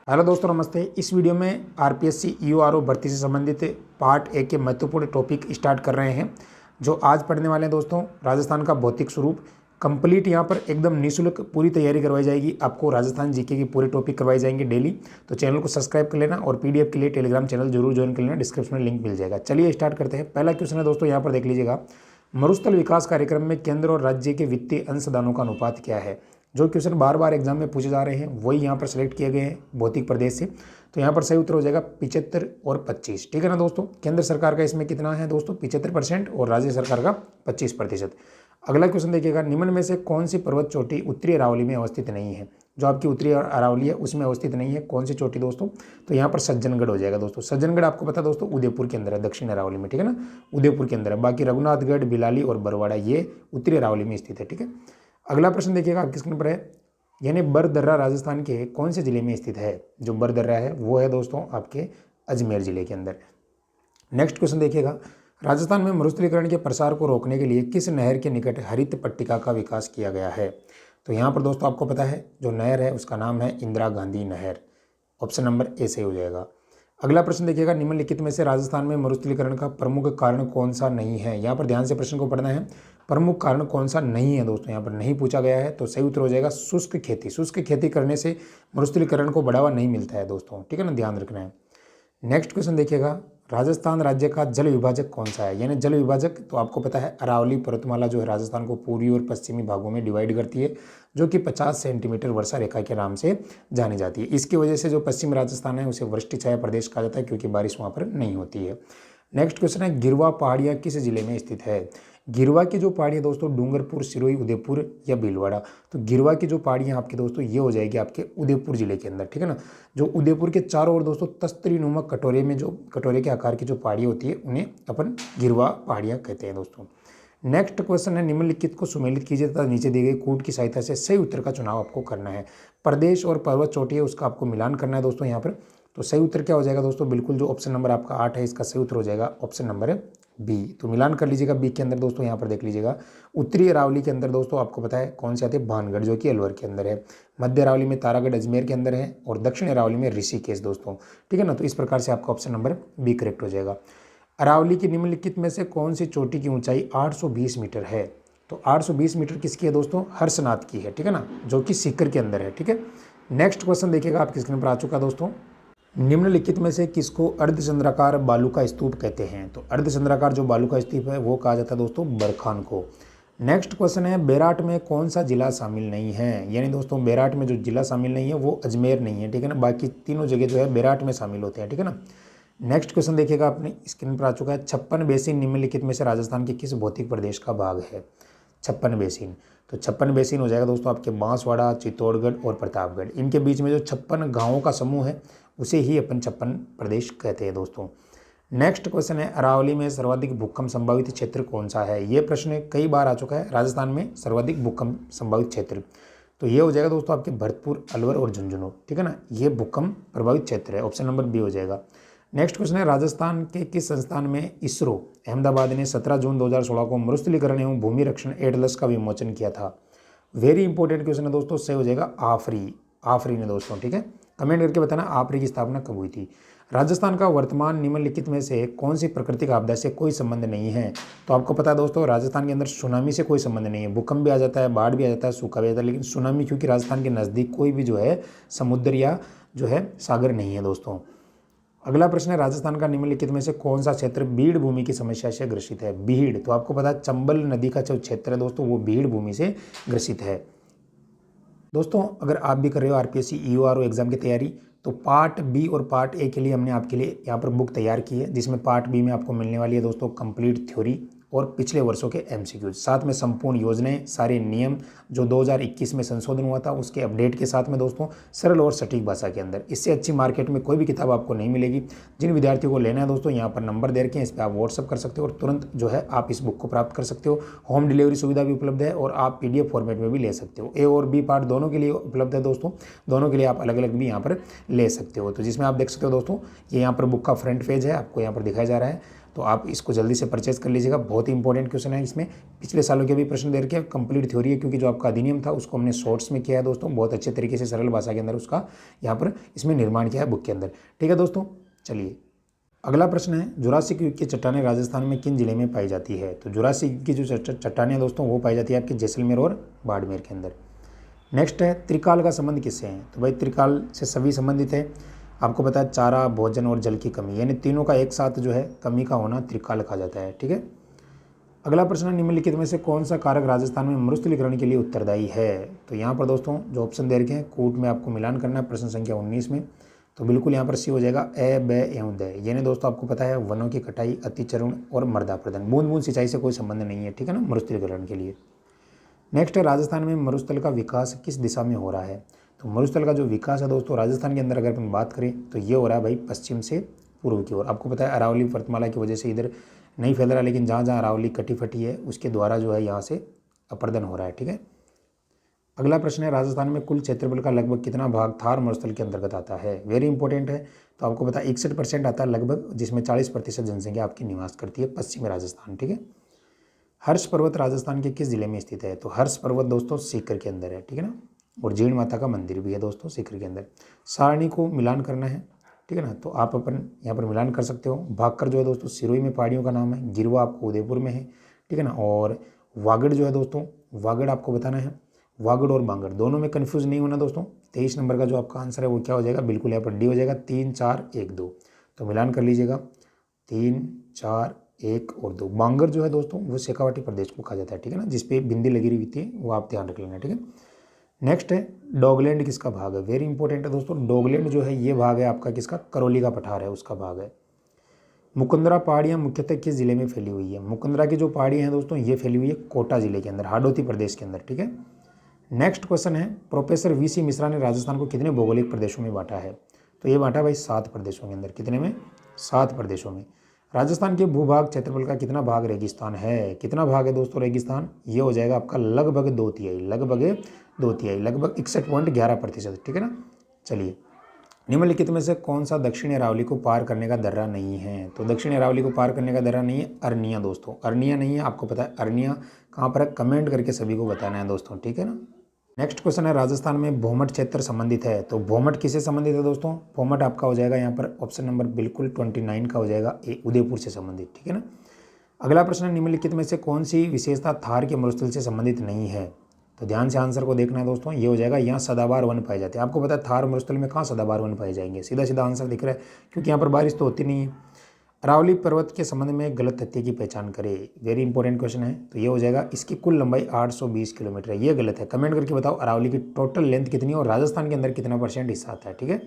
Hello दोस्तों, नमस्ते। इस वीडियो में आरपीएससी ईओआरओ भर्ती से संबंधित पार्ट 1 के महत्वपूर्ण टॉपिक स्टार्ट कर रहे हैं, जो आज पढ़ने वाले हैं। दोस्तों, राजस्थान का भौतिक स्वरूप कंप्लीट यहाँ पर एकदम निःशुल्क पूरी तैयारी करवाई जाएगी। आपको राजस्थान जीके की पूरी टॉपिक करवाई जाएंगे डेली। तो चैनल को सब्सक्राइब कर लेना और पीडीएफ के लिए टेलीग्राम चैनल जरूर ज्वाइन कर लेना, डिस्क्रिप्शन में लिंक मिल जाएगा। चलिए स्टार्ट करते हैं। पहला क्वेश्चन है दोस्तों, यहाँ पर देख लीजिएगा। मरुस्थल विकास कार्यक्रम में केंद्र और राज्य के वित्तीय अंशदानों का अनुपात क्या है। जो क्वेश्चन बार बार एग्जाम में पूछे जा रहे हैं वही यहाँ पर सेलेक्ट किए गए हैं भौतिक प्रदेश से। तो यहाँ पर सही उत्तर हो जाएगा 75 और 25। ठीक है ना दोस्तों। केंद्र सरकार का इसमें कितना है दोस्तों, 75% और राज्य सरकार का 25%। अगला क्वेश्चन देखिएगा। निम्न में से कौन सी पर्वत चोटी उत्तरी अरावली में अवस्थित नहीं है। जो आपकी उत्तरी अरावली है उसमें अवस्थित नहीं है। कौन सी चोटी दोस्तों, तो यहाँ पर सज्जनगढ़ हो जाएगा दोस्तों। सज्जनगढ़ आपको पता है दोस्तों उदयपुर के अंदर है, दक्षिण अरावली में। ठीक है ना, उदयपुर के अंदर है। बाकी रघुनाथगढ़, बिलाली और बरवाड़ा ये उत्तरी अरावली में स्थित है। ठीक है। अगला प्रश्न देखिएगा, आपकी स्क्रीन पर है। यानी बरदर्रा राजस्थान के कौन से जिले में स्थित है। जो बरदर्रा है वो है दोस्तों आपके अजमेर जिले के अंदर। नेक्स्ट क्वेश्चन देखिएगा। राजस्थान में मरुस्थलीकरण के प्रसार को रोकने के लिए किस नहर के निकट हरित पट्टिका का विकास किया गया है। तो यहाँ पर दोस्तों आपको पता है जो नहर है उसका नाम है इंदिरा गांधी नहर। ऑप्शन नंबर ए सही हो जाएगा। अगला प्रश्न देखिएगा। निम्नलिखित में से राजस्थान में मरुस्थलीकरण का प्रमुख कारण कौन सा नहीं है। यहाँ पर ध्यान से प्रश्न को पढ़ना है। प्रमुख कारण कौन सा नहीं है दोस्तों, यहाँ पर नहीं पूछा गया है। तो सही उत्तर हो जाएगा शुष्क खेती। शुष्क खेती करने से मरुस्थलीकरण को बढ़ावा नहीं मिलता है दोस्तों। ठीक है ना, ध्यान रखना है। नेक्स्ट क्वेश्चन देखिएगा। राजस्थान राज्य का जल विभाजक कौन सा है। यानी जल विभाजक तो आपको पता है अरावली पर्वतमाला जो है राजस्थान को पूर्वी और पश्चिमी भागों में डिवाइड करती है, जो कि 50 सेंटीमीटर वर्षा रेखा के नाम से जानी जाती है। इसकी वजह से जो पश्चिम राजस्थान है उसे वृष्टि छाया प्रदेश कहा जाता है, क्योंकि बारिश वहाँ पर नहीं होती है। नेक्स्ट क्वेश्चन है। गिरवा पहाड़ियाँ किस जिले में स्थित है। गिरवा की जो पहाड़ियाँ दोस्तों डूंगरपुर, सिरोही, उदयपुर या भीलवाड़ा। तो गिरवा की जो पहाड़ियाँ आपके दोस्तों ये हो जाएगी आपके उदयपुर जिले के अंदर। ठीक है ना। जो उदयपुर के चारों ओर दोस्तों तस्तरी नुमा कटोरे में जो कटोरे के आकार की जो पहाड़ी होती है उन्हें अपन गिरवा पहाड़ियाँ कहते हैं दोस्तों। नेक्स्ट क्वेश्चन है। निम्नलिखित को सुमेलित कीजिए तथा नीचे दिए गए कूट की सहायता से सही उत्तर का चुनाव आपको करना है। प्रदेश और पर्वत चोटी है उसका आपको मिलान करना है दोस्तों यहाँ पर। तो सही उत्तर क्या हो जाएगा दोस्तों, बिल्कुल जो ऑप्शन नंबर आपका 8 है इसका सही उत्तर हो जाएगा ऑप्शन नंबर बी। तो मिलान कर लीजिएगा बी के अंदर दोस्तों। यहाँ पर देख लीजिएगा उत्तरी अरावली के अंदर दोस्तों आपको पता है कौन से आते हैं, भानगढ़ जो कि अलवर के अंदर है। मध्य अरावली में तारागढ़ अजमेर के अंदर है और दक्षिण अरावली में ऋषिकेश दोस्तों। ठीक है ना। तो इस प्रकार से आपका ऑप्शन नंबर बी करेक्ट हो जाएगा। अरावली की निम्नलिखित में से कौन सी चोटी की ऊंचाई 820 मीटर है। तो 820 मीटर किसकी है दोस्तों, हर्षनाथ की है। ठीक है ना, जो कि सीकर के अंदर है। ठीक है। नेक्स्ट क्वेश्चन देखिएगा, आपकी स्क्रीन पर आ चुका दोस्तों। निम्नलिखित में से किसको अर्धचंद्राकार बालू का स्तूप कहते हैं। तो अर्धचंद्राकार जो बालू का स्तूप है वो कहा जाता है दोस्तों बरखान को। नेक्स्ट क्वेश्चन है। बेराट में कौन सा जिला शामिल नहीं है। यानी दोस्तों बेराट में जो जिला शामिल नहीं है वो अजमेर नहीं है। ठीक है ना, बाकी तीनों जगह जो है बेराट में शामिल होते हैं। ठीक है ना। नेक्स्ट क्वेश्चन देखिएगा, आपने स्क्रीन पर आ चुका है। 56 बेसिन निम्नलिखित में से राजस्थान के किस भौतिक प्रदेश का भाग है। 56 बेसिन, तो 56 बेसिन हो जाएगा दोस्तों आपके बांसवाड़ा, चित्तौड़गढ़ और प्रतापगढ़। इनके बीच में जो 56 गांवों का समूह है उसे ही अपन 56 प्रदेश कहते हैं दोस्तों। नेक्स्ट क्वेश्चन है। अरावली में सर्वाधिक भूकंप संभावित क्षेत्र कौन सा है। ये प्रश्न कई बार आ चुका है। राजस्थान में सर्वाधिक भूकंप संभावित क्षेत्र, तो ये हो जाएगा दोस्तों आपके भरतपुर, अलवर और झुंझुनू। ठीक है ना, ये भूकंप प्रभावित क्षेत्र है। ऑप्शन नंबर बी हो जाएगा। नेक्स्ट क्वेश्चन है। राजस्थान के किस संस्थान में इसरो अहमदाबाद ने 17 जून 2016 को मरुस्थलीकरण एवं भूमि रक्षण एटलस का विमोचन किया था। वेरी इंपॉर्टेंट क्वेश्चन है दोस्तों, सही हो जाएगा आफरी ने दोस्तों। ठीक है, कमेंट करके बताना आफरी की स्थापना कब हुई थी। राजस्थान का वर्तमान निम्नलिखित में से कौन सी प्राकृतिक आपदा से कोई संबंध नहीं है। तो आपको पता है दोस्तों राजस्थान के अंदर सुनामी से कोई संबंध नहीं है। भूकंप भी आ जाता है, बाढ़ भी आ जाता है, सूखा भी आ जाता है, लेकिन सुनामी क्योंकि राजस्थान के नज़दीक कोई भी जो है समुद्र या जो है सागर नहीं है दोस्तों। अगला प्रश्न है। राजस्थान का निम्नलिखित में से कौन सा क्षेत्र बीड़ भूमि की समस्या से ग्रसित है। बीड़, तो आपको पता है चंबल नदी का जो क्षेत्र है दोस्तों वो बीड़ भूमि से ग्रसित है दोस्तों। अगर आप भी कर रहे हो आरपीएससी ईओआरओ एग्जाम की तैयारी, तो पार्ट बी और पार्ट ए के लिए हमने आपके लिए यहाँ पर बुक तैयार की है, जिसमें पार्ट बी में आपको मिलने वाली है दोस्तों कंप्लीट थ्योरी और पिछले वर्षों के एमसीक्यूज, साथ में संपूर्ण योजनाएं, सारे नियम जो 2021 में संशोधन हुआ था उसके अपडेट के साथ में दोस्तों सरल और सटीक भाषा के अंदर। इससे अच्छी मार्केट में कोई भी किताब आपको नहीं मिलेगी। जिन विद्यार्थियों को लेना है दोस्तों यहाँ पर नंबर दे रखे हैं, इस पर आप व्हाट्सअप कर सकते हो और तुरंत जो है आप इस बुक को प्राप्त कर सकते हो। होम डिलीवरी सुविधा भी उपलब्ध है और आप पीडीएफ फॉर्मेट में भी ले सकते हो। ए और बी पार्ट दोनों के लिए उपलब्ध है दोस्तों, दोनों के लिए आप अलग अलग भी यहाँ पर ले सकते हो। तो जिसमें आप देख सकते हो दोस्तों ये यहाँ पर बुक का फ्रंट पेज है, आपको यहाँ पर दिखाया जा रहा है। तो आप इसको जल्दी से परचेज कर लीजिएगा। बहुत ही इंपॉर्टेंट क्वेश्चन है, इसमें पिछले सालों के भी प्रश्न दे रखे हैं, कंप्लीट थ्योरी है, क्योंकि जो आपका अधिनियम था उसको हमने शॉर्ट्स में किया है दोस्तों, बहुत अच्छे तरीके से सरल भाषा के अंदर उसका यहाँ पर इसमें निर्माण किया है बुक के अंदर। ठीक है दोस्तों, चलिए अगला प्रश्न है, जुरासिक युग की चट्टानें राजस्थान में किन जिले में पाई जाती है? तो जुरासिक युग की जो चट्टानें दोस्तों वो पाई जाती है आपके जैसलमेर और बाड़मेर के अंदर। नेक्स्ट है, त्रिकाल का संबंध किससे है? तो भाई त्रिकाल से सभी संबंधित है। आपको पता है चारा, भोजन और जल की कमी, यानी तीनों का एक साथ जो है कमी का होना त्रिकाल कहा जाता है। ठीक है, अगला प्रश्न, निम्नलिखित में से कौन सा कारक राजस्थान में मरुस्थलीकरण के लिए उत्तरदायी है? तो यहाँ पर दोस्तों जो ऑप्शन दे रखे हैं कूट में आपको मिलान करना है, प्रश्न संख्या 19 में, तो बिल्कुल यहाँ पर सी हो जाएगा ए, ब एवं द। यानी दोस्तों आपको पता है वनों की कटाई, अतिचरण और मृदा प्रदान, बूंद बूंद सिंचाई से कोई संबंध नहीं है। ठीक है ना, मरुस्थलीकरण के लिए। नेक्स्ट है, राजस्थान में मरुस्थल का विकास किस दिशा में हो रहा है? तो मरुस्थल का जो विकास है दोस्तों राजस्थान के अंदर अगर अपन बात करें तो ये हो रहा है भाई पश्चिम से पूर्व की ओर। आपको पता है अरावली पर्वतमाला की वजह से इधर नहीं फैल रहा, लेकिन जहाँ जहाँ अरावली कटी फटी है उसके द्वारा जो है यहाँ से अपर्दन हो रहा है। ठीक है, अगला प्रश्न है, राजस्थान में कुल क्षेत्रफल का लगभग कितना भाग थार मरुस्थल के अंतर्गत आता है? वेरी इंपॉर्टेंट है। तो आपको पता है 61% आता है लगभग, जिसमें 40% जनसंख्या आपकी निवास करती है पश्चिमी राजस्थान। ठीक है, हर्ष पर्वत राजस्थान के किस जिले में स्थित है? तो हर्ष पर्वत दोस्तों सीकर के अंदर है। ठीक है ना, और जीण माता का मंदिर भी है दोस्तों सीकर के अंदर। सारणी को मिलान करना है, ठीक है ना, तो आप अपन यहाँ पर मिलान कर सकते हो। भागकर जो है दोस्तों सिरोही में पहाड़ियों का नाम है, गिरवा आपको उदयपुर में है। ठीक है ना, और वागड़ जो है दोस्तों, वागड़ आपको बताना है, वागड़ और बांगड़ दोनों में कन्फ्यूज नहीं होना दोस्तों। 23 नंबर का जो आपका आंसर है वो क्या हो जाएगा? बिल्कुल यहाँ पर डी हो जाएगा, 3 4 1 2। तो मिलान कर लीजिएगा, 3 4 1 और 2। बांगर जो है दोस्तों वो शेखावाटी प्रदेश को कहा जाता है। ठीक है ना, जिसपे बिंदी लगी हुई थी वो आप ध्यान रख लेना। ठीक है, नेक्स्ट है, डोगलैंड किसका भाग है? वेरी इंपॉर्टेंट है दोस्तों, डोगलैंड जो है ये भाग है आपका किसका? करौली का पठार है, उसका भाग है। मुकुंदरा पहाड़ियाँ मुख्यतः किस जिले में फैली हुई है? मुकुंदरा की जो पहाड़ियाँ हैं दोस्तों ये फैली हुई है कोटा जिले के अंदर, हाडोती प्रदेश के अंदर। ठीक है, नेक्स्ट क्वेश्चन है, प्रोफेसर वीसी मिश्रा ने राजस्थान को कितने भौगोलिक प्रदेशों में बांटा है? तो ये बांटा भाई 7 प्रदेशों के अंदर। कितने में? 7 प्रदेशों में। राजस्थान के भूभाग क्षेत्रफल का कितना भाग रेगिस्तान है? कितना भाग है दोस्तों रेगिस्तान? ये हो जाएगा आपका लगभग 2/3, लगभग 2/3, लगभग 61.11%। ठीक है ना, चलिए निम्नलिखित में से कौन सा दक्षिणी अरावली को पार करने का दर्रा नहीं है? तो दक्षिणी अरावली को पार करने का दर्रा नहीं है अरनिया दोस्तों, अरनिया नहीं है। आपको पता है अरनिया कहाँ पर है? कमेंट करके सभी को बताना है दोस्तों। ठीक है ना, नेक्स्ट क्वेश्चन है, राजस्थान में भोमट क्षेत्र संबंधित है। तो भोमट किससे संबंधित है दोस्तों? भोमट आपका हो जाएगा यहाँ पर ऑप्शन नंबर बिल्कुल 29 का हो जाएगा, ए उदयपुर से संबंधित। ठीक है ना, अगला प्रश्न है, निम्नलिखित में से कौन सी विशेषता थार के मरुस्थल से संबंधित नहीं है? तो ध्यान से आंसर को देखना है दोस्तों, ये हो जाएगा यहाँ सदाबहार वन पाए जाते हैं। आपको पता है थार मरुस्थल में कहाँ सदाबहार वन पाए जाएंगे? सीधा सीधा आंसर दिख रहा है, क्योंकि यहाँ पर बारिश तो होती नहीं है। अरावली पर्वत के संबंध में गलत तथ्य की पहचान करें। वेरी इंपॉर्टेंट क्वेश्चन है, तो ये हो जाएगा इसकी कुल लंबाई 820 किलोमीटर है, ये गलत है। कमेंट करके बताओ अरावली की टोटल लेंथ कितनी है और राजस्थान के अंदर कितना % हिस्सा आता है। ठीक है,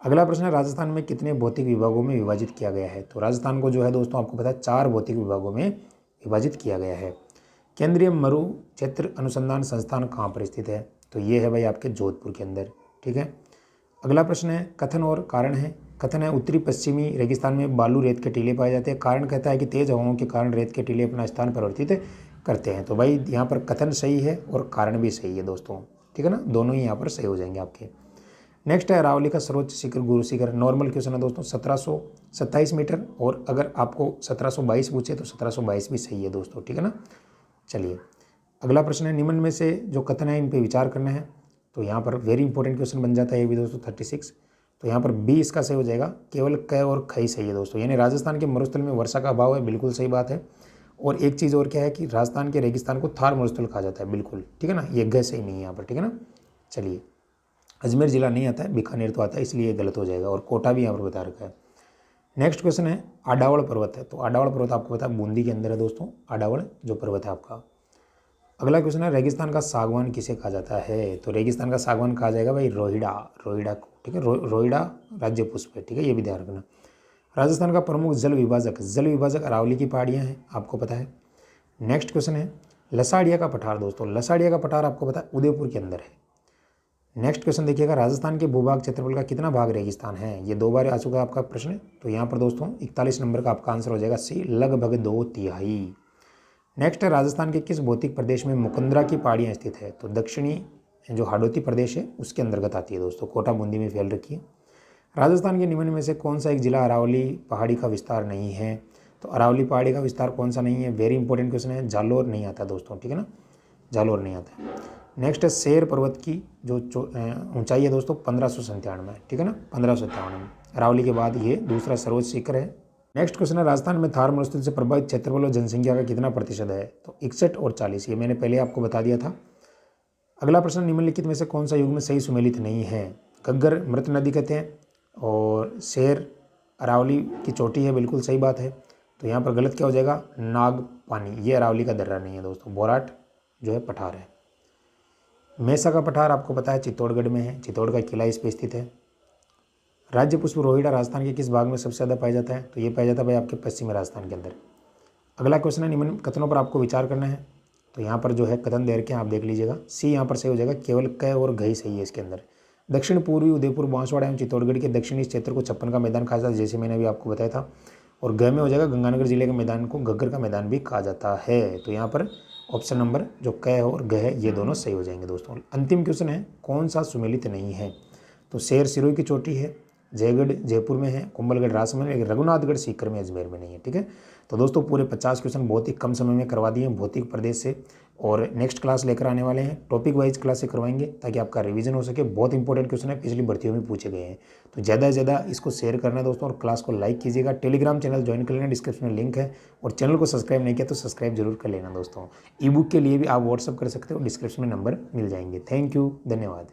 अगला प्रश्न है, राजस्थान में कितने भौतिक विभागों में विभाजित किया गया है? तो राजस्थान को जो है दोस्तों आपको पता है 4 भौतिक विभागों में विभाजित किया गया है। केंद्रीय मरु क्षेत्र अनुसंधान संस्थान कहाँ पर स्थित है? तो ये है भाई आपके जोधपुर के अंदर। ठीक है, अगला प्रश्न है, कथन और कारण है। कथन है, उत्तरी पश्चिमी रेगिस्तान में बालू रेत के टीले पाए जाते हैं। कारण कहता है कि तेज हवाओं के कारण रेत के टीले अपना स्थान परिवर्तित करते हैं। तो भाई यहाँ पर कथन सही है और कारण भी सही है दोस्तों। ठीक है ना, दोनों ही यहाँ पर सही हो जाएंगे आपके। नेक्स्ट है, अरावली का सर्वोच्च शिखर गुरु शिखर। नॉर्मल क्वेश्चन है दोस्तों, 1727 मीटर, और अगर आपको 1722 पूछे तो 1722 भी सही है दोस्तों। ठीक है ना, चलिए अगला प्रश्न है, निम्न में से जो कथन है इन पे विचार करना है। तो यहाँ पर वेरी इंपॉर्टेंट क्वेश्चन बन जाता है ये भी दोस्तों 36। तो यहाँ पर बी इसका सही हो जाएगा, केवल क और ख ही सही है दोस्तों। यानी राजस्थान के मरुस्थल में वर्षा का अभाव है, बिल्कुल सही बात है। और एक चीज़ और क्या है कि राजस्थान के रेगिस्तान को थार मरुस्थल कहा जाता है, बिल्कुल। ठीक है ना, ये ग सही नहीं है यहाँ पर। ठीक है ना, चलिए अजमेर जिला नहीं आता है, बीकानेर तो आता है, इसलिए ये गलत हो जाएगा। और कोटा भी यहाँ पर बता रखा है। नेक्स्ट क्वेश्चन है, आडावड़ पर्वत है। तो आडावड़ पर्वत आपको पता है बूंदी के अंदर है दोस्तों, आडावड़ जो पर्वत है आपका। अगला क्वेश्चन है, रेगिस्तान का सागवान किसे कहा जाता है? तो रेगिस्तान का सागवान कहा जाएगा भाई रोहिड़ा, रोहिड़ा को। ठीक है, रोहिड़ा राज्य पुष्प है। ठीक है, ये भी ध्यान रखना। राजस्थान का प्रमुख जल विभाजक अरावली की पहाड़ियाँ हैं, आपको पता है। नेक्स्ट क्वेश्चन है, लसाड़िया का पठार दोस्तों, लसाड़िया का पठार आपको पता है उदयपुर के अंदर है। नेक्स्ट क्वेश्चन देखिएगा, राजस्थान के भूभाग क्षेत्रफल का कितना भाग रेगिस्तान है? ये 2 बार आ चुका है आपका प्रश्न। तो यहाँ पर दोस्तों 41 नंबर का आपका आंसर हो जाएगा सी, लगभग 2/3। नेक्स्ट है, राजस्थान के किस भौतिक प्रदेश में मुकुंदरा की पहाड़ियाँ स्थित है? तो दक्षिणी जो हाडोती प्रदेश है उसके अंतर्गत आती है दोस्तों, कोटा बूंदी में फैल रखी है। राजस्थान के निम्न में से कौन सा एक जिला अरावली पहाड़ी का विस्तार नहीं है? तो अरावली पहाड़ी का विस्तार कौन सा नहीं है? वेरी इंपॉर्टेंट क्वेश्चन है। जालोर नहीं आता दोस्तों, ठीक है ना, जालोर नहीं आता है। नेक्स्ट है शेर पर्वत की जो ऊंचाई है दोस्तों 1597, ठीक है ना, 1557 में। अरावली के बाद ये दूसरा सर्वोच्च शिखर है। नेक्स्ट क्वेश्चन है, राजस्थान में थार मरुस्थल से प्रभावित क्षेत्रफल और जनसंख्या का कितना प्रतिशत है? तो 61 और 40, ये मैंने पहले आपको बता दिया था। अगला प्रश्न, निम्नलिखित में से कौन सा युग में सही सुमेलित नहीं है? घग्गर मृत नदी कहते हैं और शेर अरावली की चोटी है, बिल्कुल सही बात है। तो यहाँ पर गलत क्या हो जाएगा? नागपानी, ये अरावली का दर्रा नहीं है दोस्तों, बोराट जो है पठार है। मेसा का पठार आपको पता है चित्तौड़गढ़ में है, चित्तौड़ का किला इस पे स्थित है। राज्य पुष्प रोहिड़ा राजस्थान के किस भाग में सबसे ज़्यादा पाया जाता है? तो ये पाया जाता है भाई आपके पश्चिमी राजस्थान के अंदर। अगला क्वेश्चन है, निम्न कथनों पर आपको विचार करना है। तो यहाँ पर जो है कथन दे रखे हैं, आप देख लीजिएगा। सी यहाँ पर सही हो जाएगा, केवल क और घ सही है इसके अंदर। दक्षिण पूर्वी उदयपुर बांसवाड़ा एवं चित्तौड़गढ़ के दक्षिणी इस क्षेत्र को छप्पन का मैदान कहा जाता है, जैसे मैंने अभी आपको बताया था। और ग में हो जाएगा, गंगानगर जिले के मैदान को घग्गर का मैदान भी कहा जाता है। तो यहाँ पर ऑप्शन नंबर जो क और ग है ये दोनों सही हो जाएंगे दोस्तों। अंतिम क्वेश्चन है, कौन सा सुमेलित नहीं है? तो शेर सिरोही की चोटी है, जयगढ़ जयपुर में है, कुंभलगढ़ राजसमंद में, रघुनाथगढ़ सीकर में, अजमेर में नहीं है, ठीक है। तो दोस्तों पूरे 50 क्वेश्चन बहुत ही कम समय में करवा दिए भौतिक प्रदेश से, और नेक्स्ट क्लास लेकर आने वाले हैं, टॉपिक वाइज क्लास से करवाएंगे ताकि आपका रिवीजन हो सके। बहुत इंपॉर्टेंट क्वेश्चन है, पिछली भर्तियों में पूछे गए हैं। तो ज़्यादा से ज़्यादा इसको शेयर करना है दोस्तों, और क्लास को लाइक कीजिएगा। टेलीग्राम चैनल ज्वाइन कर लेना, डिस्क्रिप्शन में लिंक है। और चैनल को सब्सक्राइब नहीं किया तो सब्सक्राइब जरूर कर लेना दोस्तों। ई बुक के लिए भी आप व्हाट्सअप कर सकते हो, डिस्क्रिप्शन में नंबर मिल जाएंगे। थैंक यू, धन्यवाद।